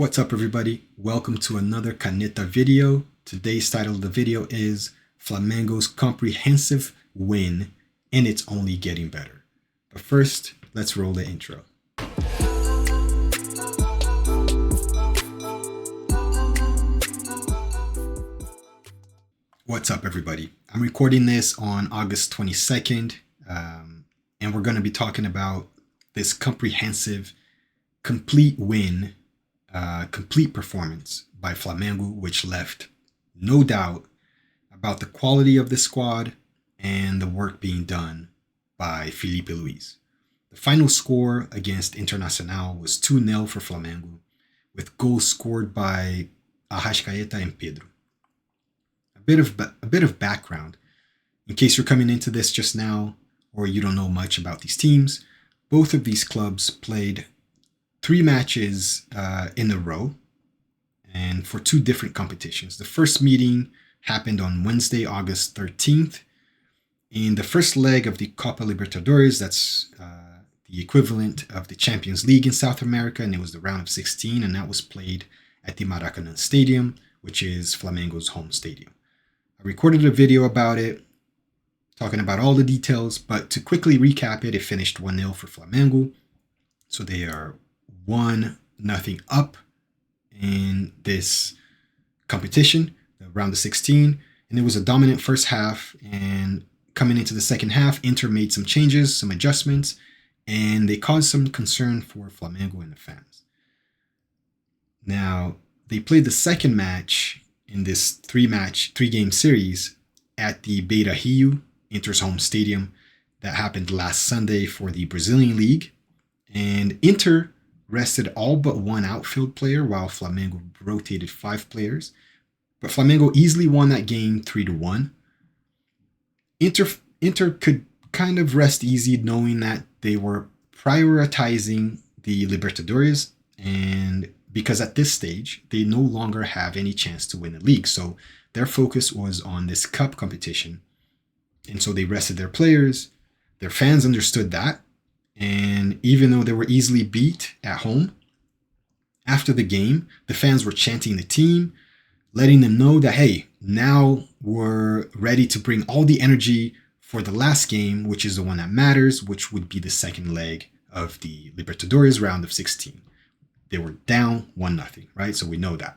What's up, everybody? Welcome to another Caneta video. Today's title of the video is Flamengo's comprehensive win, and it's only getting better. But first, let's roll the intro. What's up, everybody? I'm recording this on August 22nd, and we're going to be talking about this comprehensive, complete win, complete performance by Flamengo, which left no doubt about the quality of the squad and the work being done by Felipe Luis. The final score against Internacional was 2-0 for Flamengo, with goals scored by Arrascaeta and Pedro. A bit of background, in case you're coming into this just now or you don't know much about these teams. Both of these clubs played 3 matches in a row and for 2 different competitions. The first meeting happened on Wednesday, August 13th, in the first leg of the Copa Libertadores. That's the equivalent of the Champions League in South America, and it was the round of 16, and that was played at the Maracanã Stadium, which is Flamengo's home stadium. I recorded a video about it, talking about all the details, but to quickly recap it, it finished 1-0 for Flamengo. So they are 1-0 up in this competition, the round of 16. And it was a dominant first half. And coming into the second half, Inter made some changes, some adjustments, and they caused some concern for Flamengo and the fans. Now, they played the second match in this 3-game series at the Beira Rio, Inter's home stadium. That happened last Sunday for the Brazilian League. And Inter rested all but 1 outfield player, while Flamengo rotated 5 players. But Flamengo easily won that game 3-1. Inter could kind of rest easy knowing that they were prioritizing the Libertadores, and because at this stage, they no longer have any chance to win the league. So their focus was on this cup competition. And so they rested their players. Their fans understood that. And even though they were easily beat at home, after the game, the fans were chanting the team, letting them know that, hey, now we're ready to bring all the energy for the last game, which is the one that matters, which would be the second leg of the Libertadores round of 16. They were down 1-0, right? So we know that.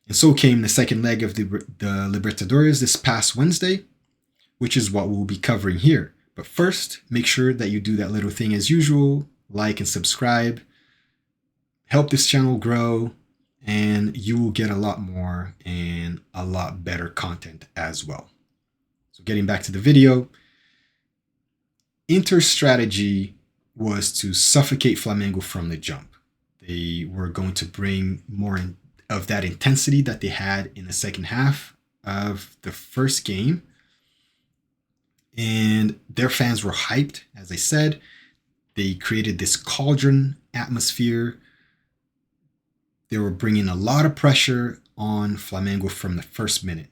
And so came the second leg of the Libertadores this past Wednesday, which is what we'll be covering here. But first, make sure that you do that little thing as usual, like and subscribe, help this channel grow, and you will get a lot more and a lot better content as well. So getting back to the video, Inter's strategy was to suffocate Flamengo from the jump. They were going to bring more of that intensity that they had in the second half of the first game. And their fans were hyped, as I said. They created this cauldron atmosphere. They were bringing a lot of pressure on Flamengo from the first minute.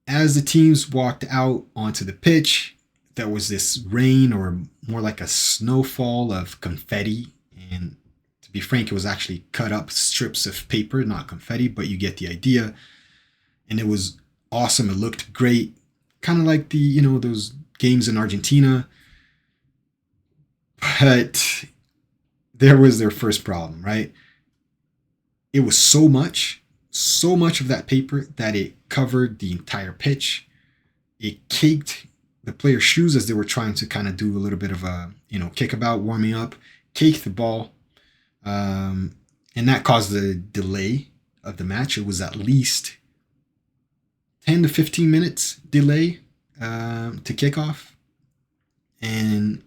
As the teams walked out onto the pitch, there was this rain, or more like a snowfall of confetti. And to be frank, it was actually cut up strips of paper, not confetti, but you get the idea. And it was awesome. It looked great. Kind of like those games in Argentina. But there was their first problem, right? It was so much of that paper that it covered the entire pitch. It caked the players' shoes as they were trying to kind of do a little bit of a, kickabout, warming up, caked the ball. And that caused the delay of the match. It was at least 10 to 15 minutes delay to kick off. And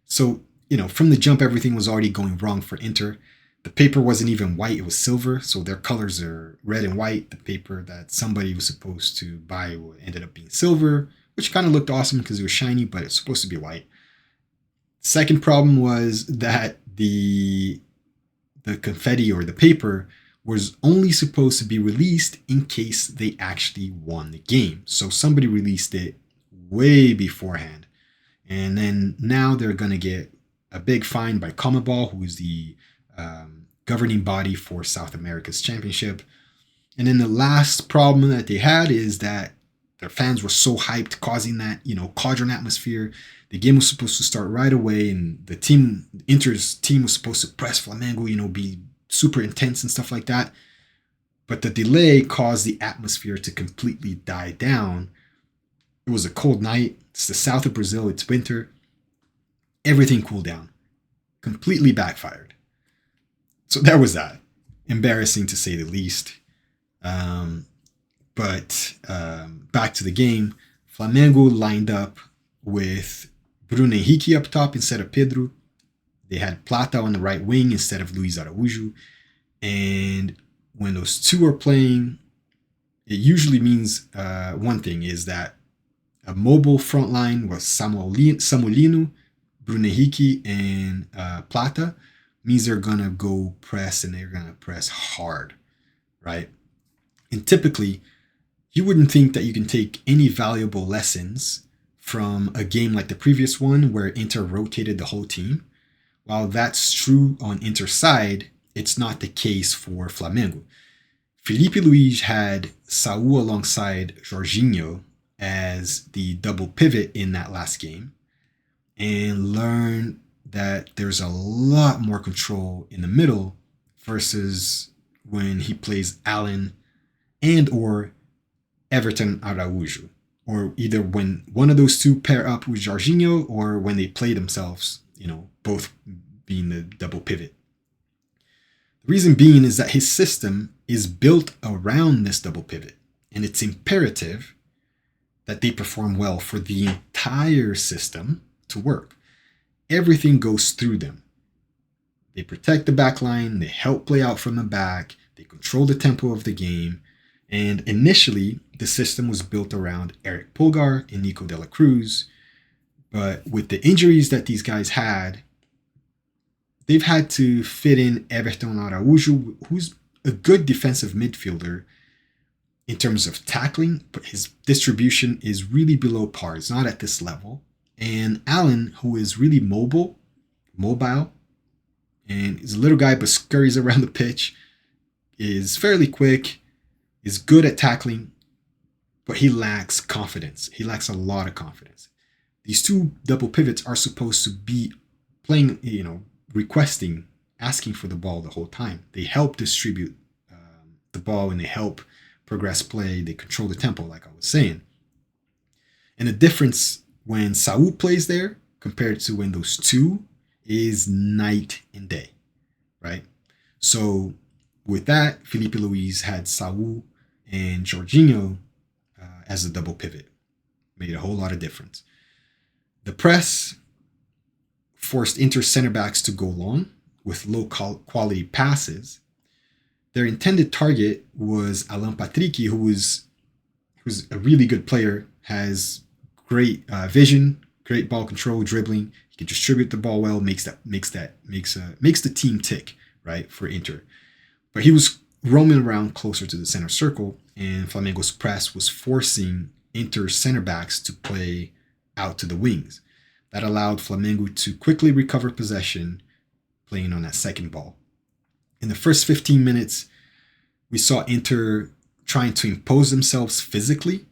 so, from the jump, everything was already going wrong for Inter. The paper wasn't even white, it was silver. So their colors are red and white. The paper that somebody was supposed to buy ended up being silver, which kind of looked awesome because it was shiny, but it's supposed to be white. Second problem was that the confetti, or the paper, was only supposed to be released in case they actually won the game. So somebody released it way beforehand. And then now they're going to get a big fine by CONMEBOL, who is the governing body for South America's championship. And then the last problem that they had is that their fans were so hyped, causing that, cauldron atmosphere. The game was supposed to start right away, and Inter's team was supposed to press Flamengo, be super intense and stuff like that. But the delay caused the atmosphere to completely die down. It was a cold night. It's the south of Brazil. It's winter. Everything cooled down. Completely backfired. So there was that. Embarrassing to say the least. But back to the game. Flamengo lined up with Bruno Henrique up top instead of Pedro. They had Plata on the right wing instead of Luis Araújo. And when those two are playing, it usually means one thing is that a mobile front line was Samolino, Bruno Henrique, and Plata means they're going to go press, and they're going to press hard, right? And typically, you wouldn't think that you can take any valuable lessons from a game like the previous one where Inter rotated the whole team. While that's true on Inter's side, it's not the case for Flamengo. Felipe Luís had Saúl alongside Jorginho as the double pivot in that last game, and learned that there's a lot more control in the middle versus when he plays Allen and or Everton Araújo, or either when one of those two pair up with Jorginho or when they play themselves, both being the double pivot. The reason being is that his system is built around this double pivot, and it's imperative that they perform well for the entire system to work. Everything goes through them. They protect the back line, they help play out from the back, they control the tempo of the game, and initially the system was built around Eric Pulgar and Nico de la Cruz, but with the injuries that these guys had, they've had to fit in Everton Araújo, who's a good defensive midfielder in terms of tackling, but his distribution is really below par. It's not at this level. And Allen, who is really mobile, and is a little guy but scurries around the pitch, is fairly quick, is good at tackling, but he lacks confidence. He lacks a lot of confidence. These two double pivots are supposed to be playing, requesting, asking for the ball the whole time. They help distribute the ball, and they help progress play. They control the tempo, like I was saying. And the difference when Saúl plays there compared to when those two is night and day, right? So with that, Felipe Luís had Saúl and Jorginho as a double pivot. Made a whole lot of difference. The press forced Inter center backs to go long with low quality passes. Their intended target was Alan Patrick, who's a really good player, has great vision, great ball control, dribbling. He can distribute the ball well, makes the team tick, right, for Inter. But he was roaming around closer to the center circle, and Flamengo's press was forcing Inter center backs to play out to the wings. That allowed Flamengo to quickly recover possession, playing on that second ball. In the first 15 minutes, we saw Inter trying to impose themselves physically.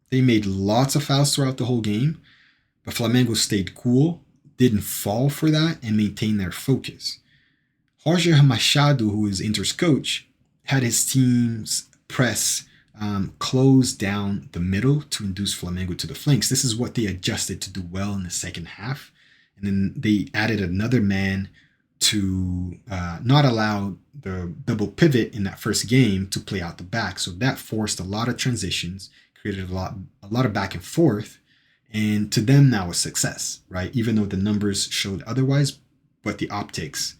They made lots of fouls throughout the whole game, but Flamengo stayed cool, didn't fall for that, and maintained their focus. Jorge Machado, who is Inter's coach, had his team's press close down the middle to induce Flamengo to the flanks. This is what they adjusted to do well in the second half. And then they added another man to not allow the double pivot in that first game to play out the back. So that forced a lot of transitions, created a lot of back and forth. And to them now a success, right? Even though the numbers showed otherwise, but the optics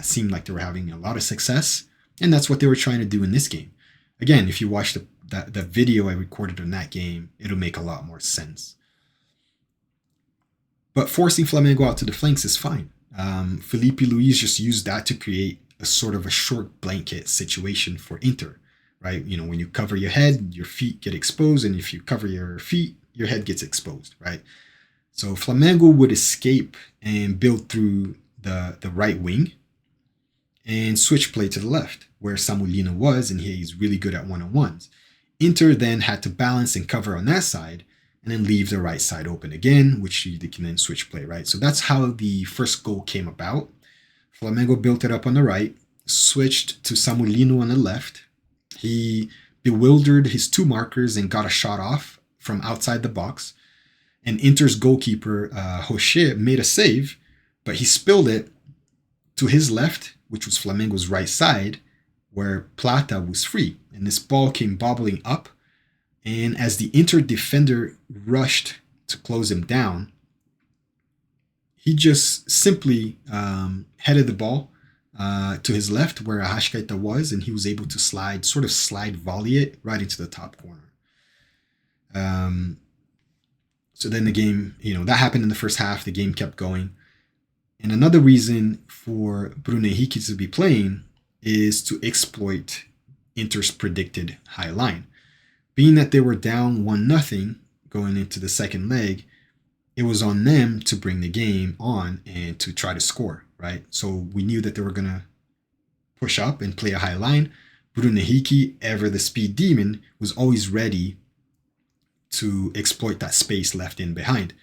seemed like they were having a lot of success. And that's what they were trying to do in this game. Again, if you watch the video I recorded on that game, it'll make a lot more sense. But forcing Flamengo out to the flanks is fine. Felipe Luís just used that to create a sort of a short blanket situation for Inter, right? When you cover your head, your feet get exposed, and if you cover your feet, your head gets exposed, right? So Flamengo would escape and build through the right wing, and switch play to the left, where Samulino was, and he's really good at one-on-ones. Inter then had to balance and cover on that side, and then leave the right side open again, which they can then switch play, right? So that's how the first goal came about. Flamengo built it up on the right, switched to Samulino on the left. He bewildered his two markers and got a shot off from outside the box. And Inter's goalkeeper, Rocher, made a save, but he spilled it to his left, which was Flamengo's right side, where Plata was free. And this ball came bobbling up. And as the Inter defender rushed to close him down, he just simply headed the ball to his left where Arrascaeta was, and he was able to slide volley it right into the top corner. So then the game, that happened in the first half. The game kept going. And another reason for Bruno Henrique to be playing is to exploit Inter's predicted high line. Being that they were down 1-0 going into the second leg, it was on them to bring the game on and to try to score, right? So we knew that they were going to push up and play a high line. Bruno Henrique, ever the speed demon, was always ready to exploit that space left in behind.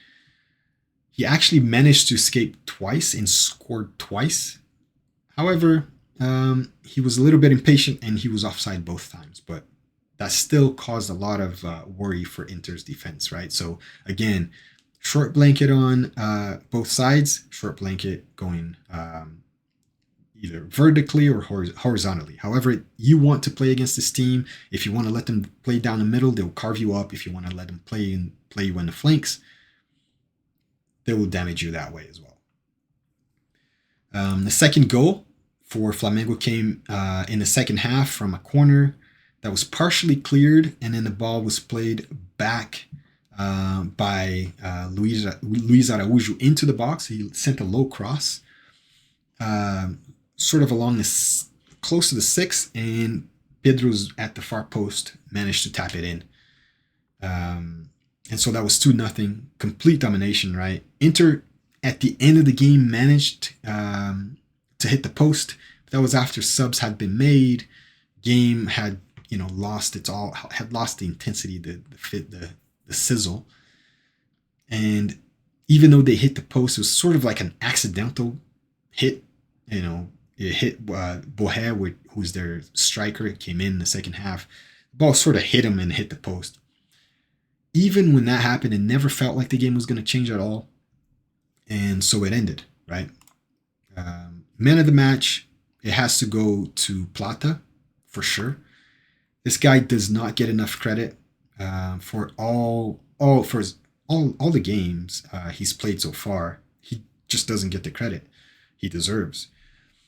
He actually managed to escape twice and scored twice. However, he was a little bit impatient and he was offside both times, but that still caused a lot of worry for Inter's defense, right? So again, short blanket on both sides, short blanket going either vertically or horizontally. However you want to play against this team. If you want to let them play down the middle, they'll carve you up. If you want to let them play you on the flanks, they will damage you that way as well. The second goal for Flamengo came in the second half from a corner that was partially cleared, and then the ball was played back by Luis Araújo into the box. He sent a low cross, sort of along this close to the 6, and Pedro's at the far post managed to tap it in. And so that was 2-0, complete domination, right? Inter at the end of the game managed to hit the post. That was after subs had been made. Game had lost the intensity, the fit, the sizzle. And even though they hit the post, it was sort of like an accidental hit. It hit Boher, who's their striker. It came in the second half. The ball sort of hit him and hit the post. Even when that happened, it never felt like the game was going to change at all. And so it ended, right? Man of the match, it has to go to Plata, for sure. This guy does not get enough credit for all the games he's played so far. He just doesn't get the credit he deserves.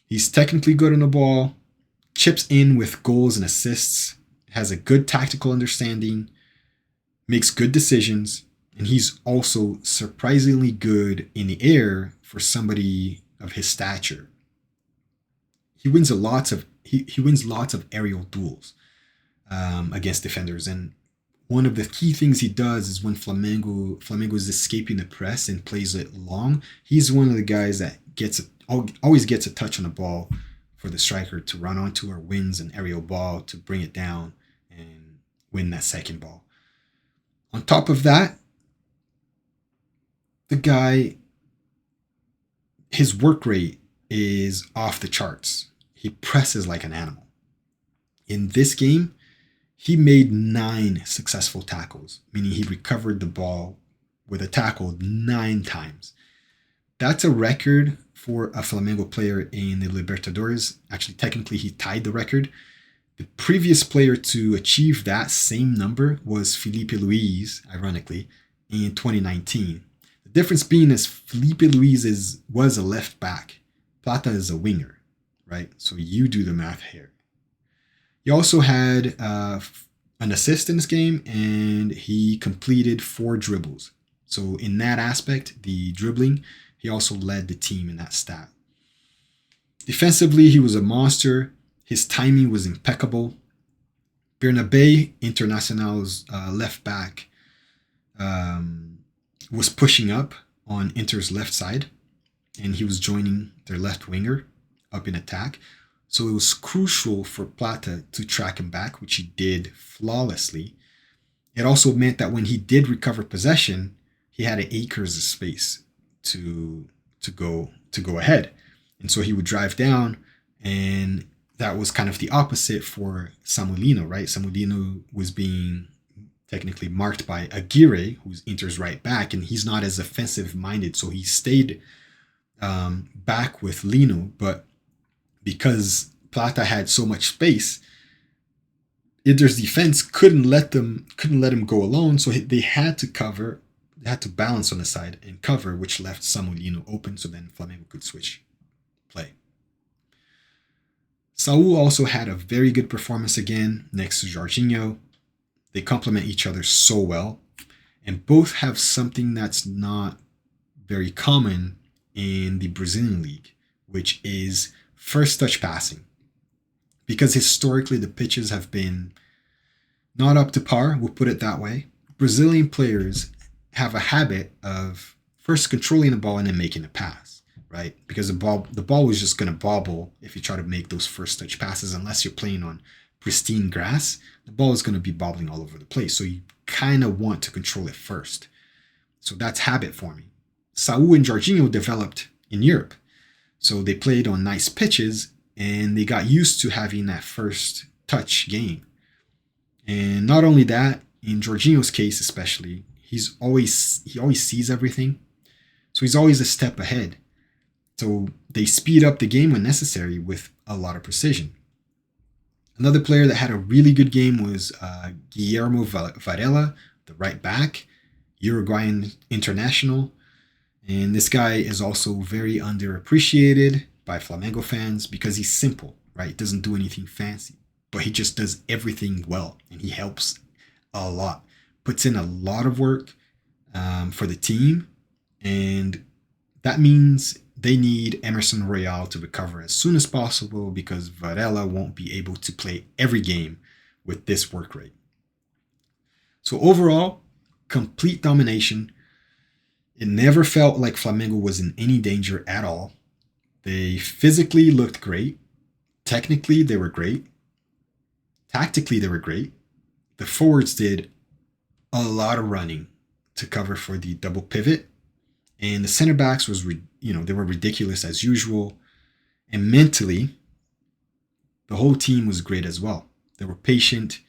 He's technically good on the ball, chips in with goals and assists, has a good tactical understanding, makes good decisions, and he's also surprisingly good in the air for somebody of his stature. He wins lots of aerial duels against defenders, and one of the key things he does is when Flamengo is escaping the press and plays it long, he's one of the guys that always gets a touch on the ball for the striker to run onto, or wins an aerial ball to bring it down and win that second ball. On top of that, the guy, his work rate is off the charts. He presses like an animal. In this game, he made 9 successful tackles, meaning he recovered the ball with a tackle 9 times. That's a record for a Flamengo player in the Libertadores. Actually, technically, he tied the record. The previous player to achieve that same number was Felipe Luis, ironically, in 2019. The difference being is Felipe Luis was a left back. Plata is a winger, right? So you do the math here. He also had an assist in this game, and he completed 4 dribbles. So in that aspect, the dribbling, he also led the team in that stat. Defensively, he was a monster. His timing was impeccable. Bernabé, Internacional's left back, was pushing up on Inter's left side, and he was joining their left winger up in attack. So it was crucial for Plata to track him back, which he did flawlessly. It also meant that when he did recover possession, he had acres of space to to go ahead. And so he would drive down, and that was kind of the opposite for Samulino, right? Samulino was being technically marked by Aguirre, who's Inter's right back, and he's not as offensive minded, so he stayed back with Lino. But because Plata had so much space, Inter's defense couldn't let him go alone, so they had to cover. They had to balance on the side and cover, which left Samulino open, so then Flamengo could switch play. Saul also had a very good performance again next to Jorginho. They complement each other so well, and both have something that's not very common in the Brazilian league, which is first touch passing. Because historically the pitches have been not up to par, we'll put it that way. Brazilian players have a habit of first controlling the ball and then making a pass, right? Because the ball was just going to bobble if you try to make those first touch passes, unless you're playing on pristine grass. The ball is going to be bobbling all over the place. So you kind of want to control it first. So that's habit forming. Saul and Jorginho developed in Europe. So they played on nice pitches and they got used to having that first touch game. And not only that, in Jorginho's case especially, he always sees everything. So he's always a step ahead. So they speed up the game when necessary with a lot of precision. Another player that had a really good game was Guillermo Varela, the right back, Uruguayan international. And this guy is also very underappreciated by Flamengo fans because he's simple, right? He doesn't do anything fancy, but he just does everything well, and he helps a lot. Puts in a lot of work for the team, and that means they need Emerson Royale to recover as soon as possible because Varela won't be able to play every game with this work rate. So overall, complete domination. It never felt like Flamengo was in any danger at all. They physically looked great. Technically, they were great. Tactically, they were great. The forwards did a lot of running to cover for the double pivot. And the center backs they were ridiculous as usual. And mentally, the whole team was great as well. They were patient,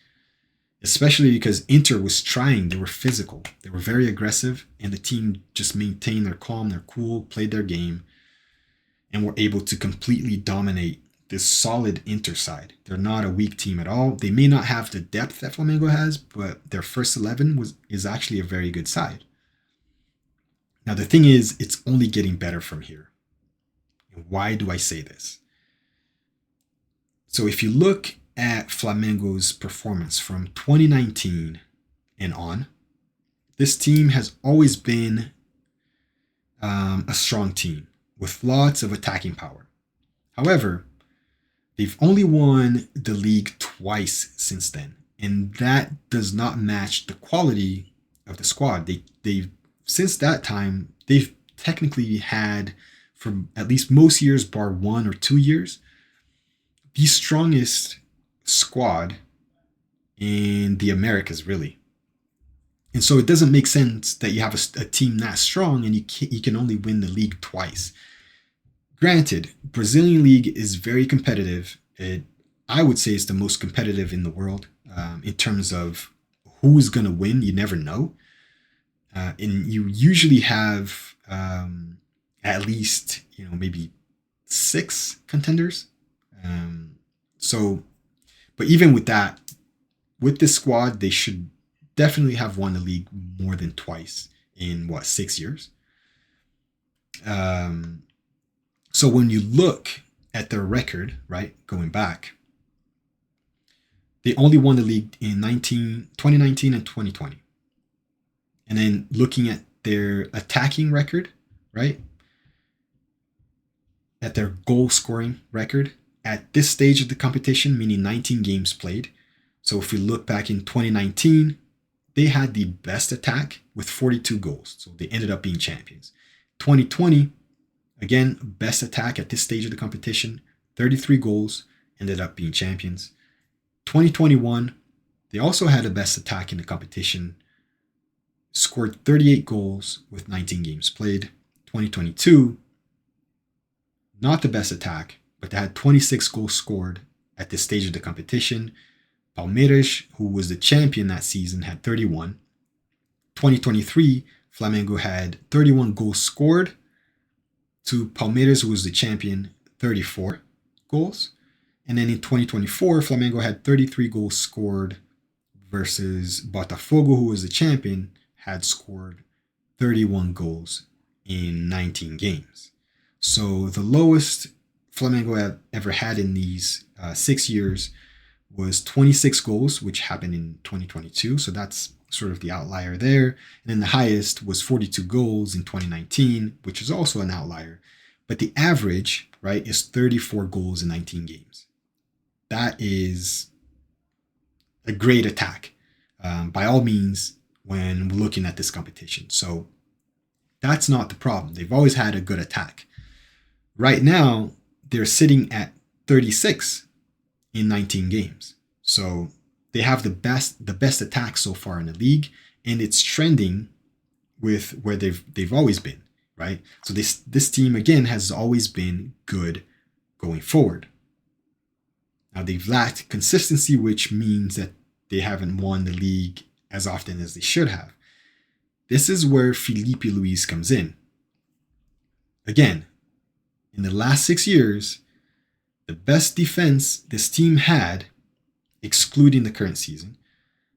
especially because Inter was trying. They were physical. They were very aggressive, and the team just maintained their calm, their cool, played their game, and were able to completely dominate this solid Inter side. They're not a weak team at all. They may not have the depth that Flamengo has, but their first 11 is actually a very good side. Now, the thing is, it's only getting better from here. And why do I say this? So if you look at Flamengo's performance from 2019 and on, this team has always been a strong team with lots of attacking power. However, they've only won the league twice since then, and that does not match the quality of the squad. They've since that time, they've technically had, for at least most years, bar 1 or 2 years, the strongest squad in the Americas, really. And so it doesn't make sense that you have a team that strong and you can only win the league twice. Granted, Brazilian league is very competitive. I would say it's the most competitive in the world in terms of who's going to win. You never know. And you usually have at least, maybe 6 contenders. But even with that, with this squad, they should definitely have won the league more than twice in 6 years. So when you look at their record, right, going back, they only won the league in 2019 and 2020. And then looking at their attacking record, right, at their goal scoring record at this stage of the competition, meaning 19 games played. So if we look back in 2019, they had the best attack with 42 goals. So they ended up being champions. 2020, again, best attack at this stage of the competition, 33 goals, ended up being champions. 2021, they also had the best attack in the competition, scored 38 goals with 19 games played. 2022, not the best attack, but they had 26 goals scored at this stage of the competition. Palmeiras, who was the champion that season, had 31. 2023, Flamengo had 31 goals scored to Palmeiras, who was the champion, 34 goals. And then in 2024, Flamengo had 33 goals scored versus Botafogo, who was the champion, had scored 31 goals in 19 games. So the lowest Flamengo have ever had in these 6 years was 26 goals, which happened in 2022. So that's sort of the outlier there. And then the highest was 42 goals in 2019, which is also an outlier. But the average, right, is 34 goals in 19 games. That is a great attack, by all means, when looking at this competition. So that's not the problem. They've always had a good attack. Right now, they're sitting at 36 in 19 games. So they have the best attack so far in the league, and it's trending with where they've always been, right? So this team again has always been good going forward. Now they've lacked consistency, which means that they haven't won the league as often as they should have. This is where Felipe Luis comes in. Again, in the last 6 years, the best defense this team had, excluding the current season,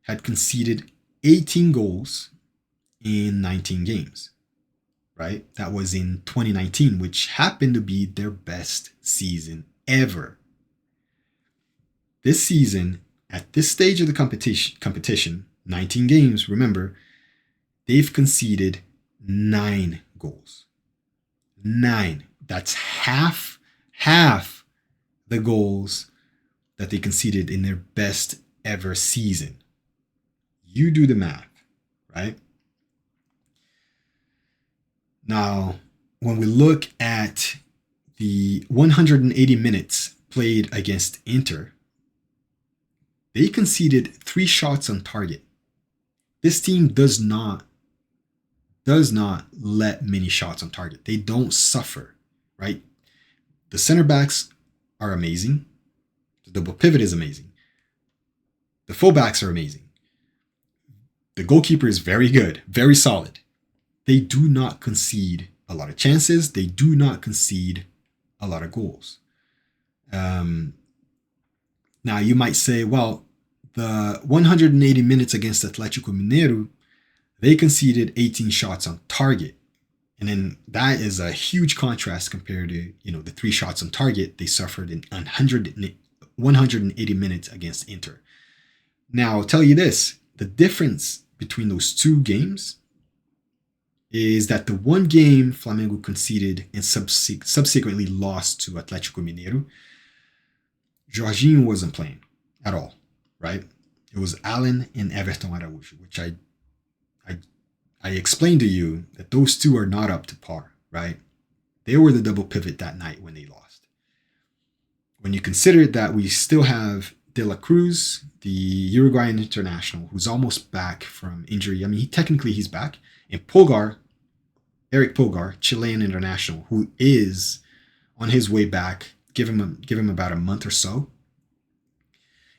had conceded 18 goals in 19 games, right? That was in 2019, which happened to be their best season ever. This season, at this stage of the competition, 19 games, remember, they've conceded 9 goals. 9. That's half the goals that they conceded in their best ever season. You do the math, right? Now, when we look at the 180 minutes played against Inter, they conceded 3 shots on target. This team does not let many shots on target. They don't suffer, right? The center backs are amazing. The double pivot is amazing. The fullbacks are amazing. The goalkeeper is very good, very solid. They do not concede a lot of chances. They do not concede a lot of goals. Now you might say, well, the 180 minutes against Atlético Mineiro, they conceded 18 shots on target. And then that is a huge contrast compared to, the 3 shots on target they suffered in 180 minutes against Inter. Now, I'll tell you this, the difference between those 2 games is that the one game Flamengo conceded and subsequently lost to Atlético Mineiro, Jorginho wasn't playing at all, right? It was Allen and Everton Araújo, which I explained to you that those 2 are not up to par, right? They were the double pivot that night when they lost. When you consider that we still have De La Cruz, the Uruguayan international, who's almost back from injury. I mean, technically he's back. And Eric Pulgar, Chilean international, who is on his way back. Give him about a month or so.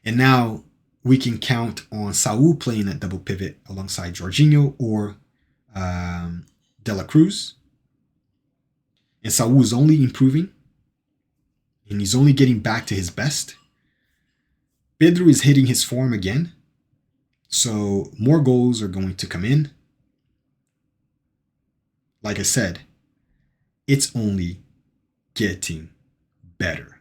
And now we can count on Saul playing at double pivot alongside Jorginho or De La Cruz. And Saul is only improving. And he's only getting back to his best. Pedro is hitting his form again. So more goals are going to come in. Like I said, it's only getting better.